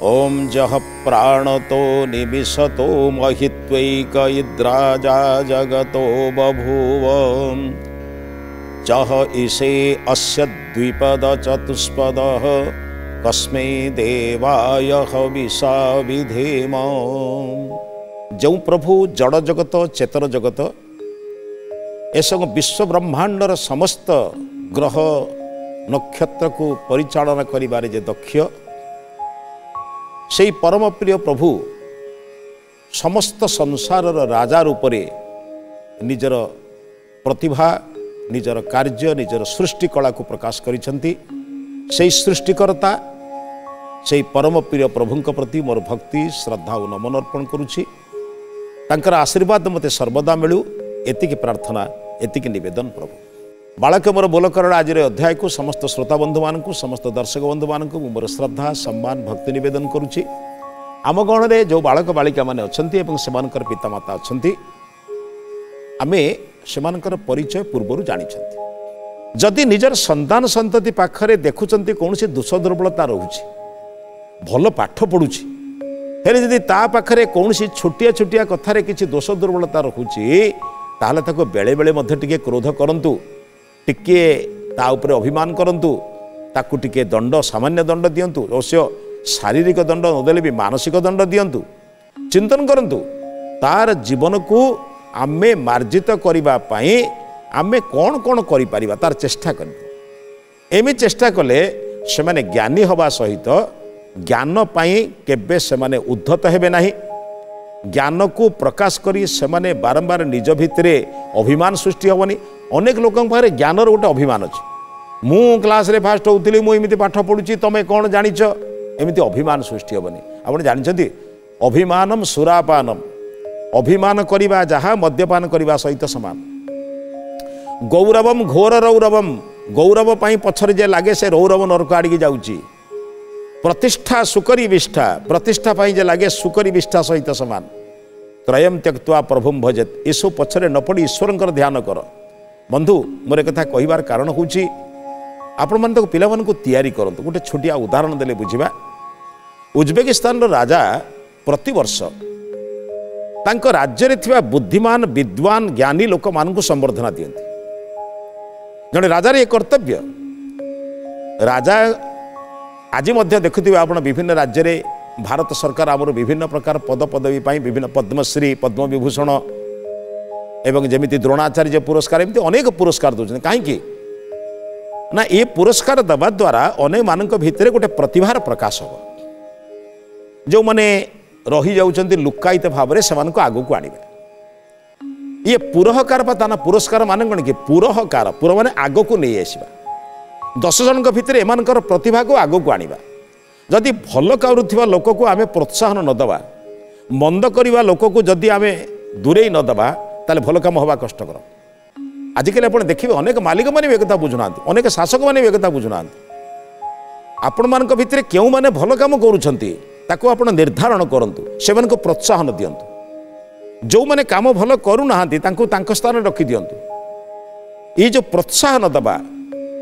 ओम जह प्राणतो निमिषतो महित्वैकइद्राजा जगतो बभूव चह इषे अस्य द्विपद चतुष्पद कस्मै देवाय हविषा विधेम। जो प्रभु जड़ जगत चेतन जगत एसंग विश्व ब्रह्मांडर समस्त ग्रह नक्षत्र को परिचालना करिबारे जे दक्ष से परम प्रिय प्रभु समस्त संसार राजा रूप में निजर प्रतिभा निजर कार्य निजर सृष्टि कला को प्रकाश करिसेंती। से सृष्टिकर्ता से परम प्रिय प्रभु प्रति मोर भक्ति श्रद्धा और नमन अर्पण करुछि। तांकर आशीर्वाद मते सर्वदा मिलू एतिकी प्रार्थना एतिकी निवेदन प्रभु। बालक मोर बोलकर आज अध्याय को समस्त श्रोता बंधु मान समस्त दर्शक बंधु मान मोर श्रद्धा सम्मान भक्ति निवेदन करुछि। आम गण में जो बालक बालिका माने अछंती एवं सेमानकर पितामाता अछंती आमे सेमानकर परिचय पूर्वर जानिछंती। जदि निजर संतान संतति पाखरे देखुचंती कौनसी दोष दुर्बलता रहुछि भल पाठ पढ़ुछि हेले जदि ता पाखरे कौनसी छोटिया छोटिया कथारे किछि दोष दुर्बलता रहुछि ताहले ताको बेले बेले मध्ये टिके क्रोध करंतु टिके ता उपरे अभिमान करंतु ताकू टिके दंड सामान्य दंड दियंतु अवश्य शारीरिक दंड नदेले भी मानसिक दंड दियंतु। चिंतन करंतु तार जीवन को आमे मार्जित करिबा पई आमे कौन कौन करि परिबा तार चेष्टा करबो। एमि चेष्टा कले से माने ज्ञानी हवा सहित ज्ञान पाई केबे से माने उद्धत हेबे नाही। ज्ञान को प्रकाश करी से माने बारंबार निज भितरे अभिमान सृष्टि हेबनी। अनेक लोकन पारे ज्ञानर गोटे अभिमान अछि मु क्लास रे फास्ट होउतिली मु एमिति पाठ पढुची तमे कोन जानिछ एमिति अभिमान सृष्टि हेबनी। आपण जानिछंती अभिमानम सुरापानम अभिमान करिबा जहा मद्यपान करिबा सहित समान। गौरवम घोर रौरवम गौरव पाई पछरे जे लागे से रौरव नरक आड़ी जाउची। प्रतिष्ठा सुकरी विष्ठा प्रतिष्ठा पाई जे लागे सुकरी विष्ठा सहित समान। त्रयम त्यक्त्वा प्रभुम भजेत इसो पछरे न पड़ी ईश्वरंकर ध्यान कर। बंधु मोर कथा कहिबार कारण होउची आपण मन तो पिला मन को तैयारी करंतु। गोटे छोटिया उदाहरण देले बुझिबा। उज्बेकिस्तान रो राजा प्रति वर्ष तांको राज्य रे थिबा बुद्धिमान विद्वान ज्ञानी लोक मान को संबर्धना दियंती। जने राजार ये कर्तव्य राजा आज मध्य देखुथिबा आपण विभिन्न राज्य रे भारत सरकार आमर विभिन्न प्रकार पद पदवी पाई विभिन्न पद्मश्री पद्म विभूषण एवं जमिति द्रोणाचार्य पुरस्कार एमती अनेक पुरस्कार दौरान कहीं ना ये पुरस्कार दबा द्वारा अनेक मानक भितर गोटे प्रतिभार प्रकाश हो जो माने रही जाउचंती लुकायित भाव से आगू को आनिबे। ये पुरहकार ताना पुरस्कार माने कौन कि पुरहकार पुर माने आग को नहीं आसवा 10 जन भितर एमानकर प्रतिभा को आग को आनिबा। जदि भल करुवा लोक को आमे प्रोत्साहन न दबा मंद करवा लोक को जदि आमे दूरे न दबा ताले भल काम हवा कष्टकर। आजिकल आप देखिए अनेक मालिक मैंने भी एक बुझुना अनेक शासक मैंने भी एक बुझुना आपण मान भितर क्यों माने भल काम करुछंती ताको आपण निर्धारण करंतु से को प्रोत्साहन दियंतु। जो माने काम भल करू नाहांती तांको तांको स्थान रखि दियंतु। ये जो प्रोत्साहन दबा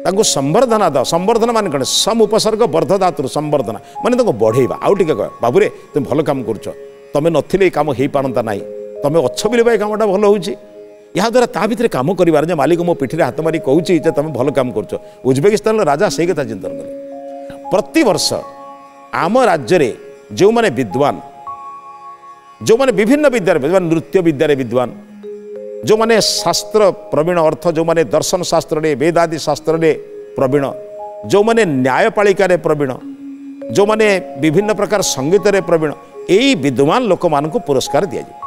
तांको संवर्धना द संवर्धन मान कौन सम उपसर्ग वर्धधातु संवर्धना माने तांको बढ़ेबा आउ टिके कह बाबूरे तुम भल काम करुछ तमे नथिले काम हेई पारंता नाही तमे अच्छ बिले भाई कामटा भल होउची। या द्वारा ता भितर काम करिवार जे मालिक मो पिठिरे हाथ मारी कहूची जे तमे भल काम करुछ। उज्बेकिस्तान राजा से कथा चिंतन कले प्रति वर्ष आम राज्य रे जो माने विद्वान जो माने विभिन्न विद्या नृत्य विद्या विद्वान जो माने शास्त्र प्रवीण अर्थ जो माने दर्शन शास्त्र रे वेदादि शास्त्र रे प्रवीण जो माने न्यायपालिका रे प्रवीण जो माने विभिन्न प्रकार संगीत रे प्रवीण यही विद्वान लोक मान को पुरस्कार दिया जाए।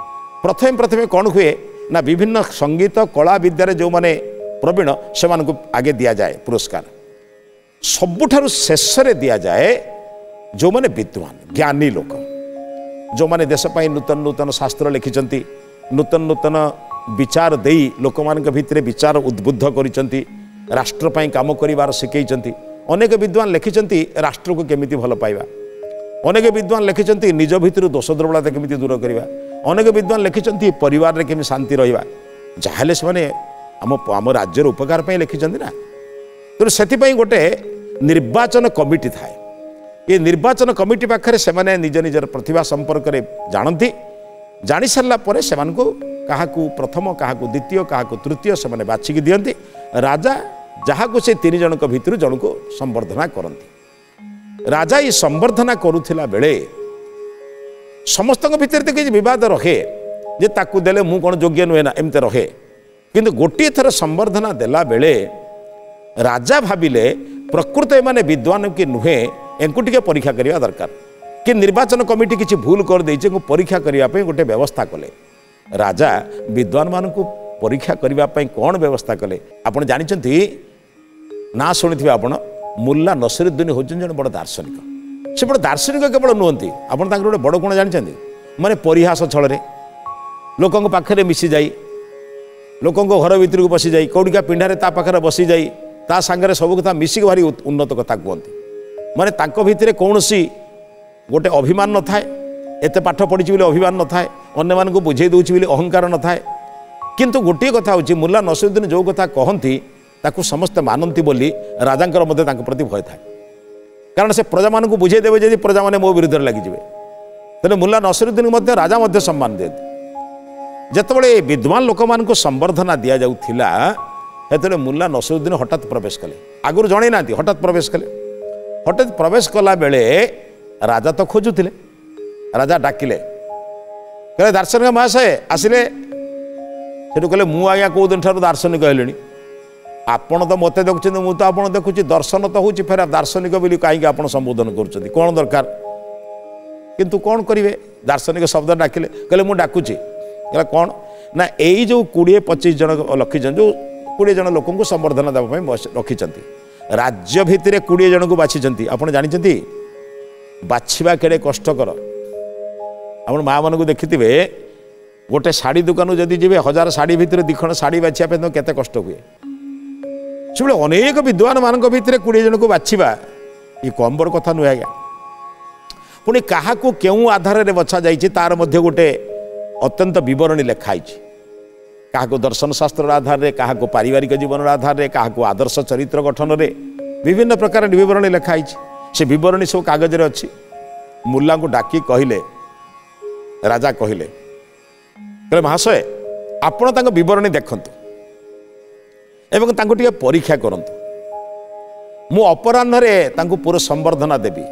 प्रथम प्रथम कौन हुए ना विभिन्न संगीत कला विद्या जो माने प्रवीण से आगे दिया जाए पुरस्कार। सबुठारु शेष रे दिया जाए जो माने विद्वान ज्ञानी लोक जो माने देश पाई नूतन नूतन शास्त्र लिखिचंती नूतन नूतन विचार देई लोक मान भितर विचार उद्बुद्ध करिचंती राष्ट्र पाई काम करिवार शिखैचंती। अनेक विद्वान लिखिचंती राष्ट्र को केमिति भल पाइबा अनेक विद्वान लिखिचंती निज भितर दोष दुर्बलता केमिति दूर करिबा अनेक विद्वान लिखिचंती परिवार रे केमि शांति रहिबा जाहेले से माने आम राज्यर उपकार पाई लिखिचंती ना। तो सेति पाई गोटे निर्वाचन कमिटी थाए ये निर्वाचन कमिटी पाखे से निज निजर प्रतिभा संपर्क में जानती जानी सारा पर से क्या प्रथम क्या द्वितीय क्या तृतीय से बाछिकी दियंती राजा जहाँ को से 3 जन भितर जन को संबर्धना करती राजा ये संबर्धना करुला बेले समस्त भितर तो किसी विवाद रहे जे ताकू देले मु कौन योग्य नुहे ना एमती रहे किंतु गोटे थर संबर्धना देला बेले राजा भाविले प्रकृत एमाने विद्वान कि नुहे एंकु टिके परीक्षा करवा दरकार कि निर्वाचन कमिटी किसी भूल कर देइछे को परीक्षा करने गोटे व्यवस्था कले राजा विद्वान मान को परीक्षा करने कौन व्यवस्था कले आपण जानिछंती ना शुणी आपण मुल्ला नसीरुद्दीन होचन जन बड़ दार्शनिक से बड़ दार्शनिक केवल नुहति आपण तांकर गोटे बड़ गुण जानिछंती माने परिहास छल लोकों पाखे मिसी जाई लोकों घर भीतर को बसी जाई कौड़िका पिंडारे ता पाखे बसी जाई ता सांगरे सब कथा मिसिक भारी उन्नत कथा कहती माने तांको भितरे कौनसी गोटे अभिमान न थाए एते पाठ पढ़ी बोली अभिमान न थाए अन्य मानक बुझे दूची बोली अहंकार न थाए किंतु गोटे कथा होची मुल्ला नसीरुद्दीन जो कथा कहती ताकू समस्त मानती बोली राजांकर मध्य तांको प्रति भय थाए कारण से प्रजा मान को बुझे देवे यदि प्रजा माने मो विरुद्ध लगिजिवे तेने मुल्ला नसीरुद्दीन मध्य राजा मध्य सम्मान देते जेतबळे विद्वान लोक मान को संबर्धना दिया जाउथिला हेतले मुल्ला नसीरुद्दीन हठात प्रवेश कले आगुर जणे नांती हठात प्रवेश कला बेले राजा तो खोजुथिले राजा डाकिले कहले दार्शनिक महाशय आसिले सेठु कहले मु आज्ञा को दिन ठार दार्शनिक हेलेनी आपण तो मते देखुछन मु तो आपण देखुछि दर्शन तो होछि फेर दार्शनिक बोली काहे आपण संबोधन करूछथि कोन दरकार किंतु कोन करिवे दार्शनिक शब्द डाकिले कहले मु डाकुछि कहले कोन ना एई जो 20-25 जन लखिछन जो 20 जन लोक को संबर्धना देवा रखिछंती राज्य भितर 20 जन को बाछिछंती आपण जानिछंती बाछिबा केड़े कष्टकर आपण माँ मान को देखिथिबे गोटे शाढ़ी दुकान जदि जी 1000 शाढ़ी भितर दिखण शाढ़ी बाछिया पे केते कष्ट हुए से अनेक विद्वान मान भितर 20 जन को बाछिबा ये कम बड़ कथा नुहे आज्ञा पुणी क्या क्यों आधार में बछा जाइए तार मध्य गोटे अत्यंत बरणी लिखाई क्या दर्शन शास्त्र आधार में क्या पारिवारिक जीवन आधार में क्या आदर्श चरित्र गठन में विभिन्न प्रकार बरणी लिखाई से बरणी सब कागज अच्छी मुल्ला को डाकी कहले राजा कहले महाशय आपण तांको बरणी देखंतु एवं तांको टिके परीक्षा करंतु मु अपराह्न तांको पूरा संबर्धना देवी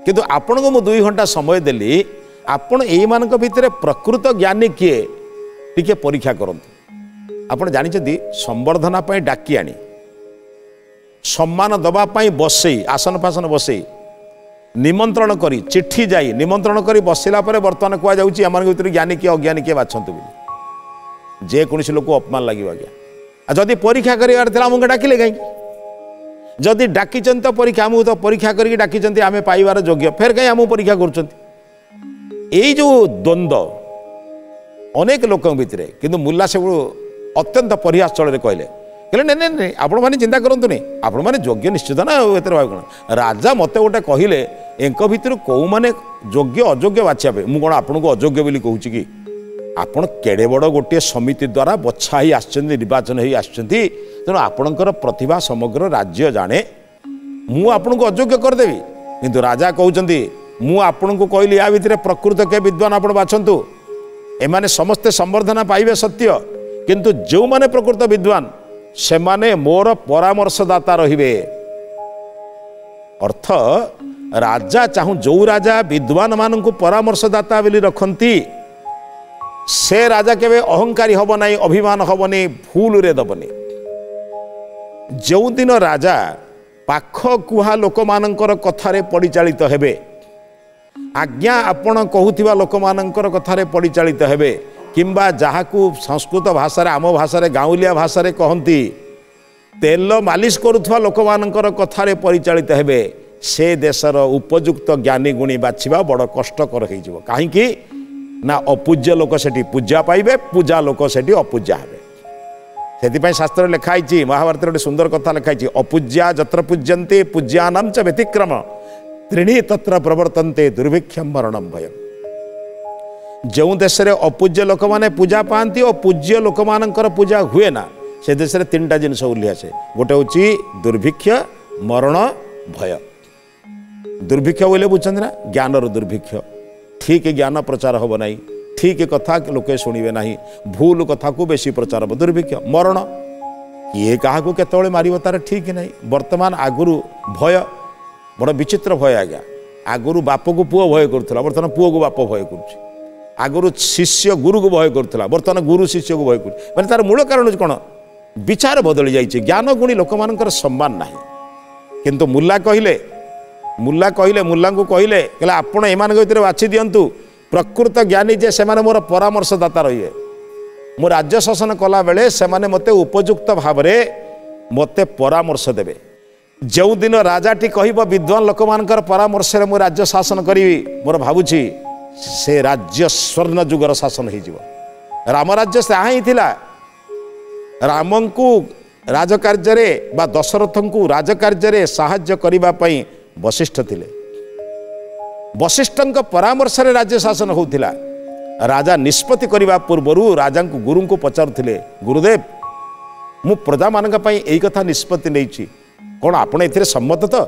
किंतु आपण को मु 2 घंटा समय देली आपण एई मानक भितरे प्रकृत ज्ञानी किए टिके परीक्षा करंतु आपण जानिछथि संबर्धना पई डाकी आनी सम्मान दबा पई बसई आसन फासन बसई निमंत्रण करी चिट्ठी जाई निमंत्रण करी बसिला परे वर्तमान कुआ जाउची आमान भितर ज्ञानी किए अज्ञानी किए बाछंतु बोली जे कोनसी लोक अपमान लागिबा आज्ञा जदि परीक्षा करिवार थिला हमके डाकिले काई जदि डाकिचन तो परीक्षा आमको तो परीक्षा करके डाकिचंती आमे पाइबार योग्य फेर कहीं आमको परीक्षा करचंती एई जो द्वंद्व अनेक लोक भितर किंतु मुल्ला से अत्यंत परिहास चल कहले कहले नहीं नहीं आपण मैंने चिंता करंतु नहीं आपण मैंने योग्य निश्चित ना एतर भाव कौन राजा मते गोटे कहले एंक भितर कौ माने योग्य अयोग्य बाछिया पे मु कौन आपण को अयोग्य बोली कहूची कि आपण केड़े बड़ गोटे समिति द्वारा बछा ही आछंती निर्वाचन ही आछंती तेणु आपणकर प्रतिभा समग्र राज्य जाने मु आपण को अयोग्य करदेवी किंतु राजा कहउचंती मु आपण को कहली या भितर प्रकृत के विद्वान आपण बाछंतु एमाने समस्ते संबर्धना पाइबे सत्य किंतु जो माने प्रकृत विद्वान से माने मोर परामर्शदाता रहिबे अर्थ राजा चाहू जो राजा विद्वान मान को परामर्शदाता बोली रखंती से राजा केवे अहंकारी हब नहीं अभिमान हब नहीं भूल रे दबनी जो दिन राजा पाख कुहा लोक मानकर कथारे परिचालित हेबे आज्ञा आपण कहूथिबा लोक मानकर कथारे परिचालित हेबे किंबा जहाकू संस्कृत भाषा आम भाषा गाँवलिया भाषा कहती तेल मालिश करुवा लोक मानकर कथारे परिचालित हेबे से देशर उपयुक्त ज्ञानी गुणी बाछिबा बड़ कष्टकर हो कहीं ना अपूज्य लोक सेठी पूजा पाइबे पूजा लोक सेठी अपूज्या हेबे से शास्त्र लिखाई महाभारत गोटे सुंदर कथा लिखाई अपूज्या जत्र पूज्यन्ते पूज्यानां च व्यतिक्रम त्रीणी तत्र प्रवर्तन्ते दुर्भिक्षम मरणम भयम जो देश में अपूज्य लोक मैंने पूजा पाती और पूज्य लोक मानकर पूजा हुए ना से देश में 3टा जिनस उल्ली आसे गोटे हूँ दुर्भिक्ष मरण भय दुर्भिक्ष बोले बुझे ना ज्ञानर दुर्भिक्ष ठीक ज्ञान प्रचार हम ना ठीक कथा लोके शुणे ना भूल कथा को बेसी प्रचार हम दुर्भिक्ष मरण किए क्या केतवे मार तार ठीक ना वर्तमान आगुरी भय बड़ विचित्र भय आज्ञा आगुरी बाप को पुओ भय करूला बर्तमान पुओ को बाप भय करुच्ची आगुरी शिष्य गुरु को भय करूला बर्तमान गुरु शिष्य को भय कर मैंने तार मूल कारण कौन विचार बदली जाइए ज्ञान गुणी लोक मान सम्मान ना किंतु मुल्ला कहले मुल्ला को कहले आपण एम भर बाछि दिंतु प्रकृत ज्ञानी जे से मोर परामर्शदाता रही मु राज्य शासन कला बेले से मते उपयुक्त भाव मते परामर्श देवे जो दिन राजाटी कह विद्वान लोक मान परामर्श मु राज्य शासन करी मोर भावुची से राज्य स्वर्ण जुगर शासन हो राम राज्य से ही थिला राम को राजकार्य बा दशरथ को राजकार्य साहाय्य करने पई वशिष्ठ थिले वशिष्ठ परामर्श राज्य शासन होता राजा निष्पत्ति करने पूर्वर राजा को गुरु को पचारुले गुरुदेव मु प्रजा मान यही कथा निष्पत्ति नहीं कौन आपण ए सम्मत तो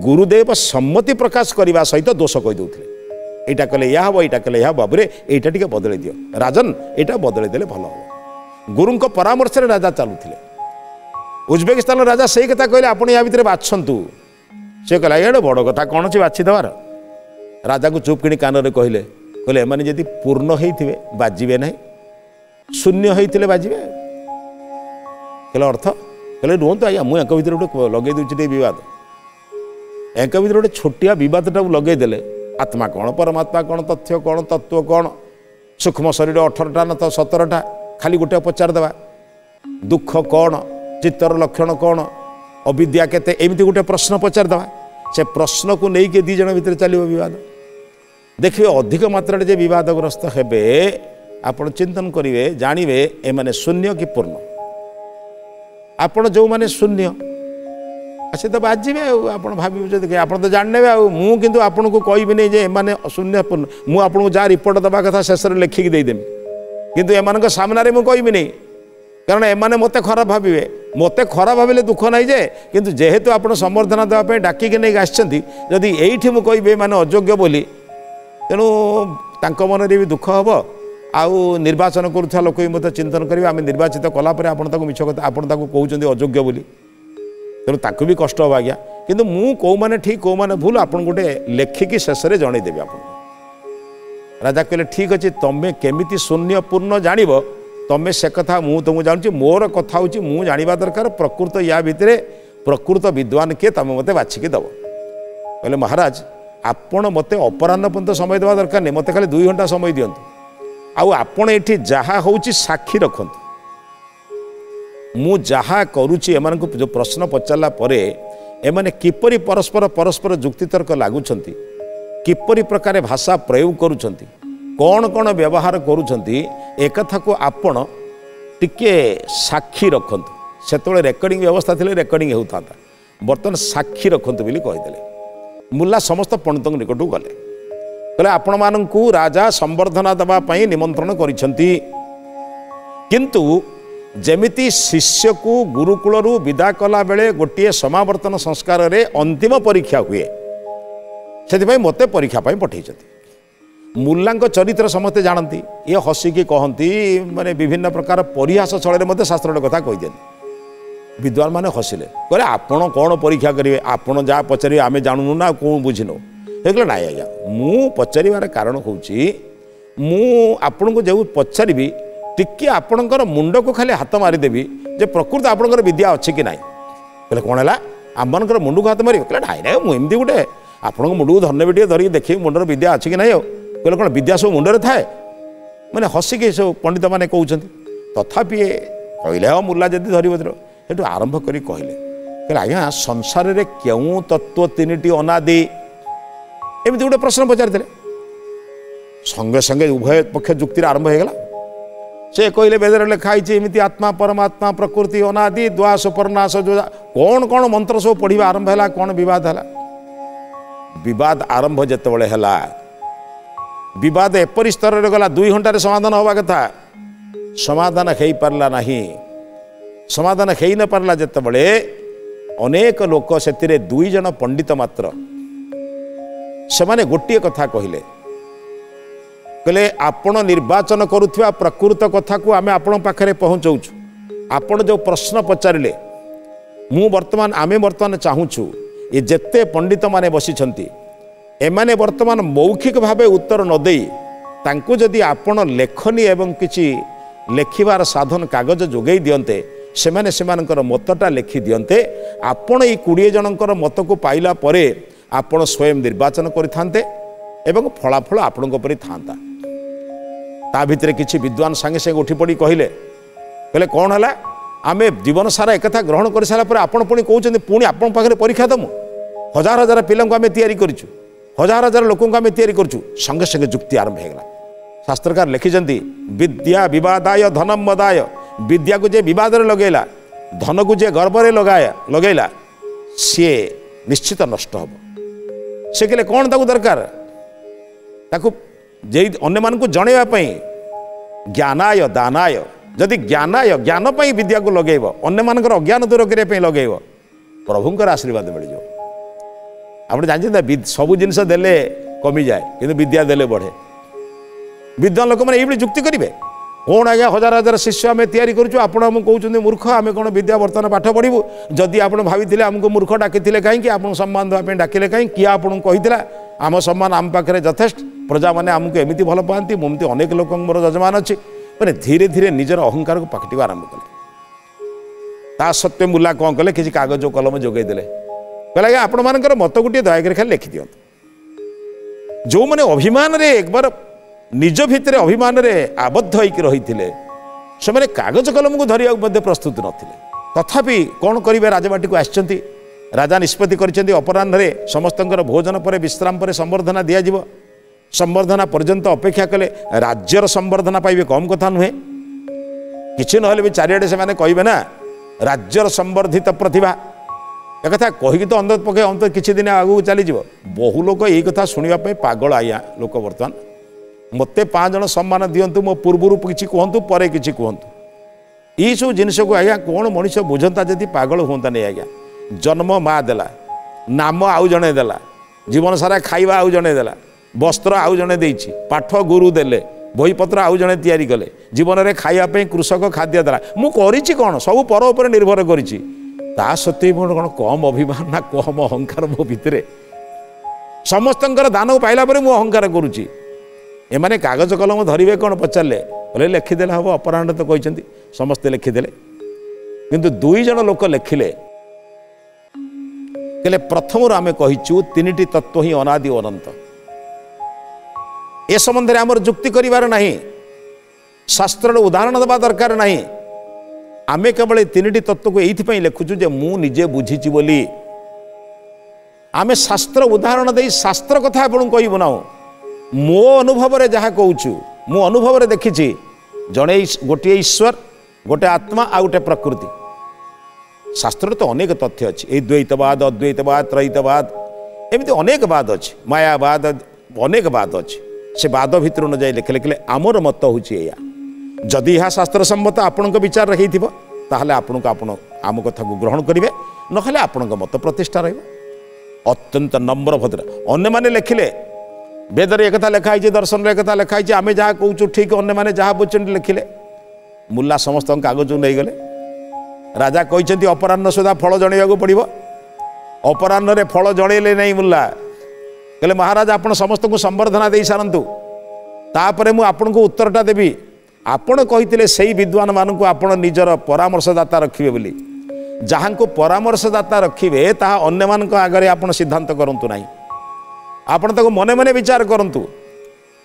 गुरुदेव सम्मति प्रकाश करने सहित दोष कहीदे यहाँ कले यह हम यहाँ कले यह बाबू यहाँ टे बदल दियो राजन यहाँ बदल देले भल हम गुरु परामर्श राजा चलुले उज्बेकिस्तान राजा से कथा कहले आप या भितर बाछंतु से कहला ये बड़ कथा कौन अच्छी बाछीदेवार राजा को चुप कि कान में कहले कहले एमाने यदि पूर्ण होइथिबे बाजिबे नहीं शून्य होइथिले बाजिबे कहले अर्थ कहले रुहतु आज्ञा मुझे भर गोटे लगे दूसरी बद एक भर गोटे छोटिया बदटा लगेदेले आत्मा कौन परमात्मा कौन तथ्य कौन तत्व कौन सूक्ष्म शरीर 18टा न तो 17टा खाली गोटे पचारदेवा दुख कौन चित्तर लक्षण कौन अविद्या केते एमती गोटे प्रश्न पचारदेवा से प्रश्न को लेकिन दी जन भितर चलो बद देखिए अधिक मात्रा जे बदग्रस्त हेबे आपण चिंतन करेंगे जानवे एमाने शून्य कि पूर्ण आपण जो माने शून्य से तो बाजिबे आप भावे आप तो जानने मुझे आपन को कहबी नहीं जे एमाने शून्य पूर्ण मुझे आपको जहाँ रिपोर्ट दबा कथा शेष में लिखिकी देदेमी किंतु एमान सामने मुझे कहबी नहीं कारण एमाने मते खराब भावे मते खराब भाविले दुख ना जे किंतु जेहेतु आप संबर्धना देवाई डाकिक नहीं आसछंती जदि एइठी मु कहबे माने अयोग्य बोली तेणु तांको मन रे भी दुख हम आउ निर्वाचन करुवा लोक भी मतलब चिंतन करेंगे आम निर्वाचित कलापर आपको मिछ कथा आप कहते अयोग्य बोली तेणु ताकू भी कष्ट हम आज्ञा किंतु मु कौ माने ठीक कौ माने भूल आप गोटे लेखिकी शेष में जनईदेवी आप राजा कहले ठीक अच्छे तुम्हें केमिति शून्य पूर्ण जान तमें से कथा मु तुमको जानूँ मोर कथा हूँ मु जाना दरकार प्रकृत या भितर प्रकृत विद्वान किए तुम मत बाछिकी दब कहले महाराज आपण मत अपराह्न पर्यंत समय देवा दरकार नहीं मत खाली 2 घंटा समय दिंतु आउ आपण एठी जहा होउची साक्षी रखंतु मु जहा करूची एमान को जो प्रश्न पचारला परे एमाने किपरि परस्पर परस्पर जुक्तितर्क लागुछंती किपरि प्रकार भाषा प्रयोग करूछंती कौन कौन व्यवहार करूछंती एक कथा को आपण टिके साक्षी रखंतु सेतोले रेकर्डिंग व्यवस्था थिले रेकर्डिंग होता बर्तमान साक्षी रखंतु बोली कहिदेले मुल्ला समस्त पंडितों निकट गले कहले आपण मानकू राजा संबर्धना दबा पई निमंत्रण करिसंती किंतु जेमिति शिष्य को गुरुकुल विदा कला बेले गोटे समावर्तन संस्कार रे अंतिम परीक्षा हुए से मते परीक्षा पई पठेइछंती मुल्ला चरित्र समस्ते जानती ये हसिकी कहती माने विभिन्न प्रकार परिहास छल मत शास्त्र कथा कहीदे विद्वान मैंने हसिले कहले आपण कौन परीक्षा करेंगे आपड़ जहाँ पचारे आम जानूनु ना कौन बुझिनु कहले ना आज्ञा मु पचार कारण हूँ मुझे को जो पचारि टिके आपणकर मुंड को खाली हाथ मारिदेवी जे प्रकृत आपणकर विद्या अच्छी कि ना कहले कौन है आम मनकर मुंड को हाथ मारे कहले ना ना मुझे गोटे आपण मुंड को धरने टे धरिक देखिए मुंडर विद्या अच्छी कि ना कहले कौन विद्या सब मुंडे थाए मैंने हसिकी सब पंडित मैंने कहते तथापि कहले हाँ मुला जदि धरब सेठू आरंभ करी कहले आज्ञा संसार रे क्यों तत्व 3टी अनादि एमती गोटे प्रश्न पचारि संगे संगे उभय पक्ष जुक्ति आरंभ हो गला से कहले वेदर लिखाई एमती आत्मा परमात्मा प्रकृति अनादि द्वास परनाश जो कौन कौन मंत्र सब पढ़ा आरंभ है कौन बद आरंभ जिते है बद एपरी स्तर में गला 2 घंटे समाधान हवा कथा समाधान हो पारा ना समाधान हो न पारा जिते अनेक लोक से 2 जन पंडित मात्र से गोटे कथा कहले कहले आपण निर्वाचन करुवा प्रकृत कथा को आम आपण पाखे पहुँचाऊँ आपण जो प्रश्न पचारे मु वर्तमान आमे वर्तमान चाहूँ ये जेते पंडित माने बसिछंती एमाने वर्तमान मौखिक भावे उत्तर न देई तांको जदि आपण लेखनी एवं किछि लेखिबार साधन कागज जोगई दियंते सेमाने सेमानकर मतटा लिखि दियंते आपण ई 20 जनकर मत को पाइला परे आपण स्वयं निर्वाचन करिथांते एवं फलाफल आपण परि थांता ता भितरे किछि विद्वान संगे संगे उठी पड़ी कहले कौन है आमे जीवन सारा एक ग्रहण कर सारा पर आपण पुणी कहते पुणी आपण पाखे परीक्षा दमु हजार हजार पिला आम तैयारी करूँ हजार हजार लोक आम तैयारी करूँ संगे संगे जुक्ति आरंभ होगा शास्त्रकार लिखिं विद्या विवादाय धनम मदाय विद्या को जे विवाद लगेला धन को जे गर्व लगेला सी निश्चित नष्ट हम से कहले कौन ताकू दरकार ताकू जे अन्य मानकू जनइबा ज्ञानाय दानाय जदि ज्ञानाय ज्ञान पाई विद्या को लगेब अन्य मानकर अज्ञान दूर करने लगेब प्रभुंकर आशीर्वाद मिल जाए आप जानते सब जिनस देले कमी जाए कि विद्या देले बढ़े विद्वान लोक मैंने ये जुक्ति करेंगे कौन आज्ञा हजार हजार शिष्य आम तैयारी करूँ आप कहते मूर्ख आम कौन विद्या वर्तमान पाठ पढ़ू जदि आप भाई आमको मूर्ख डाकी कहीं आप सम्मान देवाई डाकिले कहीं किए आपको कही आम सम्मान आम पाखे यथेष्ट प्रजा मैंने आमको एमती भल पाती मुझे अनेक लोक मोर जजमान अच्छी मैंने धीरे धीरे निजर अहंकार को पकड़ आरंभ कले ता सत्वे मुला कौन कले किसी कागज कलम जोगेदेले कहले आज्ञा आपण मानकर मत गोटे दयाकर खाली लिखि दियंतु जो मैंने अभिमान रे एक बार निज भितर अभिमान रे आबद्ध होइक रहिथिले से माने कागज कलम को धरिया मध्ये प्रस्तुत नथिले तथापि कौन करिवे राजबाटी को आछंती राजा निष्पत्ति करिसेंती अपराह्न रे समस्तंकर भोजन पर विश्राम पर संवर्धना दिया जिवो संवर्धना पर्यंत अपेक्षा कले राज्यर संवर्धना पाइबे कम कथा नुहे किछि नहले भी चारिआडे से माने कहिबे ना राज्यर संवर्धित प्रतिभा एक कथा कहिक तो अंदर पके अंतर किछि दिन आगु चली जिवो बहु लोक एई कथा सुनिबा पय पागल आया लोक वर्तमान मते 5 जन सम्मान दियंतु मो पूर्वरु किछि कहंतु परे किछि कहंतु ई सब जिनिस को आज्ञा कौन मनुष्य बुझंता जदि पागल होंता नहीं आज्ञा जन्म माँ देला नाम आउ जणे देला जीवन सारा खाइबा आउ जणे देला वस्त्र आउ जणे देइछि पाठ गुरु देले बहीपत्र आउ जणे तैयारी कले जीवन में खाइबा कृषक खाद्य देला मु करिछि कौन सब पर उपर निर्भर करिछि ता सत्वे मोर कौन कम अभिमान ना कम अहंकार मो भितरे समस्तंकर दान पाइला परे मु अहंकार करुछि एमाने कागज कलम धरिवे कौन पचारे बोले लिखिदेले हम अपराह्न तो कहते समस्ते लिखिदेले किंतु 2 जन लोक लिखिले कहले प्रथम आम कहीचु 3टी तत्व ही अनादि अनंत ए संबंध में आमर जुक्ति करिवार नहीं शास्त्र उदाहरण देवा दरकार नहीं आमे केवल 3टी तत्व को ये लिखुचु जे मु निजे बुझीची बोली आमे शास्त्र उदाहरण दे शास्त्र कथा आपन कहबो ना मो अनुभव रे जहाँ कहूँ मु अनुभव रे देखी जड़े गोटे ईश्वर गोटे आत्मा आ गोटे प्रकृति शास्त्र तो अनेक तथ्य अच्छी ये द्वैतवाद अद्वैतवाद त्रैतवाद एमती अनेक बाद अच्छी मायावाद अनेक बाद अच्छी से बाद भितर न जाए लिखे लिखले आमर मत हूँ जदि यह शास्त्र सम्मत आपण विचार रही ताहले आपण को आपण आम कथा को ग्रहण करेंगे ना आपण मत प्रतिष्ठा रहा अत्यंत नम्र भद्र अन्य माने लिखिले वेदर एक लिखाई दर्शन एक लिखाई आम जहाँ कहूँ ठीक अन्य मैंने जहाँ बुझे लिखिले मुला समस्त कागज नहीं गले राजा कहते अपराह्न सुधा फल जणैवा पड़ो अपराह्न फल जणैले नहीं मुला कहले महाराज आपण समस्त को संवर्धना दे सारंतु तापर मु आपन को उत्तरटा देवी आपण कहितिले सेही विद्वान मानकु आपण निजर परामर्शदाता रखिबे बोली जहाँ को परामर्शदाता रखिबे ताहा अन्य मानक आगरे आपण सिद्धांत करंतु नाही आपण ताको मने मने विचार करंतु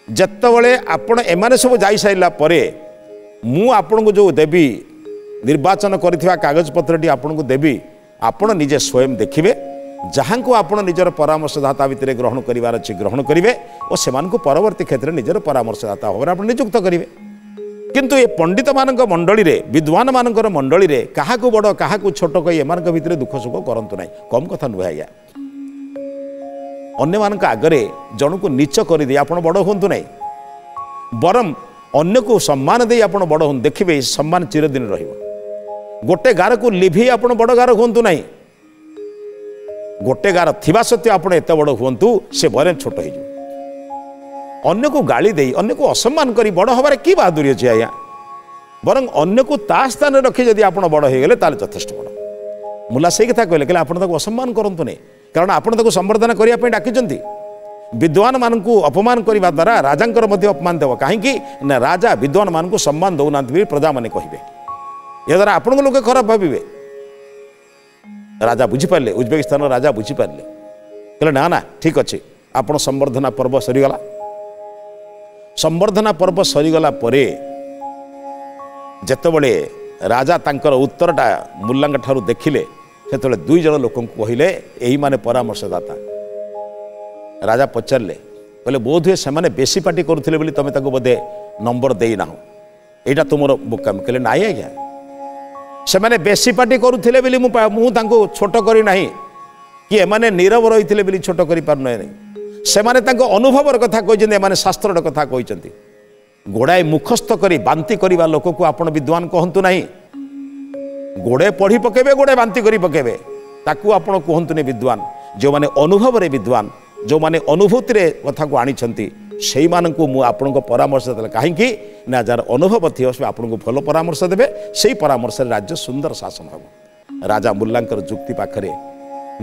जत्तबळे आपण एमाने सब जाई साइला परे मु आपण को जो देवी निर्वाचन करथिबा कागज पत्रटी आपण को देवी आपण निजे स्वयं देखिबे जहाँ को आपण निजर परामर्शदाता भितर ग्रहण करिवार अछि ग्रहण करिवे और सेमान को परवर्ती क्षेत्र निजर परामर्शदाता होबे आपण नियुक्त करिवे किंतु ये पंडित मानक मंडली रे विद्वान मानकर मंडली रे काहा को बड़ काहा को छोट कहि एमानक भितर दुख सुख करंतु नाही कम कथा नुहे आया अन्य मानक आगरे जन को नीच कर दे आपण बड़ होंतु नाही बरम अन्य को सम्मान दे आपण बड़ हों देखिबे सम्मान चिरदिन रहिबो गोटे गार को लिभि आपण बड़ गार होंतु नाही गोटे गार थिबा सत्वे आपण एत बड़ हुंतु से बरे छोट हो अन्य को गाली दे अन्य को असम्मान करी बड़ हबार की बहादुरी अच्छे आज्ञा बरं अन्य को ता स्थान रखी जदि आप बड़ हो गले ताले यथेष्ट बड़ मुला से कथा कहले आप असम्मान करतु नहीं कारण आपड़ संवर्धना करने डाकी विद्वान मान को अपमान करने द्वारा राजा अपमान देव कहीं ना राजा विद्वान मान को सम्मान दौना प्रजा मैंने कहे या द्वारा आपण लोग खराब भावे राजा बुझीपारे उज्बेकिस्तान राजा बुझीपारे कहले ना ना ठीक अच्छे आपण संवर्धना पर्व सरीगला संवर्धना पर्व सरीगला परे जेतबले राजा तांकर उत्तरटा मुल्लांग ठारू देखिले सेतबले दुई जन लोक कहले यही माने परामर्शदाता राजा पचारे कहले बोध हुए से बेसी पार्टी करुले बोली तुम बोधे नंबर देना यहाँ तुम बोकाम कहले नाई आज्ञा से मैंने बेसी पार्टी करुले बोली मुझे छोट करना कि एमाने नीरव रही बोली छोट कर पार से अनुभवर कथा कहते शास्त्र कथा कहते गोड़ाए मुखस्थ करी बांती करवा लोक को आपण विद्वान कहतु ना गोड़े पढ़ी पकेबे गोड़े बांती करी पकेबे ताकू आपण कहतुनि विद्वान जो माने अनुभव रे विद्वान जो माने अनुभूति रे कथा को आनी से आपण को परामर्श देला कहीं ना जार अनुभव थी से आपन को भल परामर्श देवे से परामर्श राज्य सुंदर शासन हम राजा मुल्लांकर जुक्ति पाखरे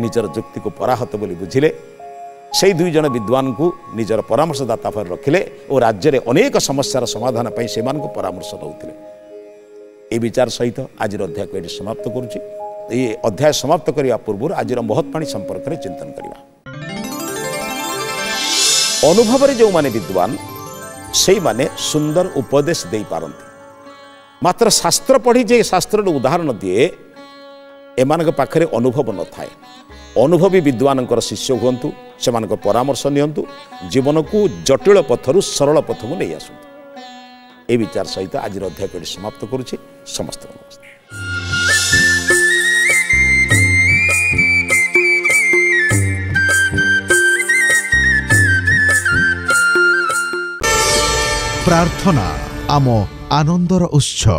निजर जुक्ति को पराहत बोली बुझिले से दुई जन विद्वान को निजर परामर्शदाता पर रखिले और राज्य में अनेक समस्यार समाधान पर से परामर्श दौले ये विचार सहित आज अध्याय को ये समाप्त करुच्ची ये अध्याय समाप्त करने पूर्व आज महत्वाणी संपर्क में चिंतन करवा अनुभव रे जो माने विद्वान से माने सुंदर उपदेश दे पारंती मात्र शास्त्र पढ़ी जे शास्त्र उदाहरण दिए एमान पाखरे अनुभव न थाए अनुभवी विद्वान शिष्य हुंतु से परामर्श नियंतु जीवन को जटिल पथरु सरल पथ को नहीं आसतु ए विचार सहित आज अध्याय को समाप्त करुच्ची समस्त नमस्ते। प्रार्थना आम आनंदर उत्सव।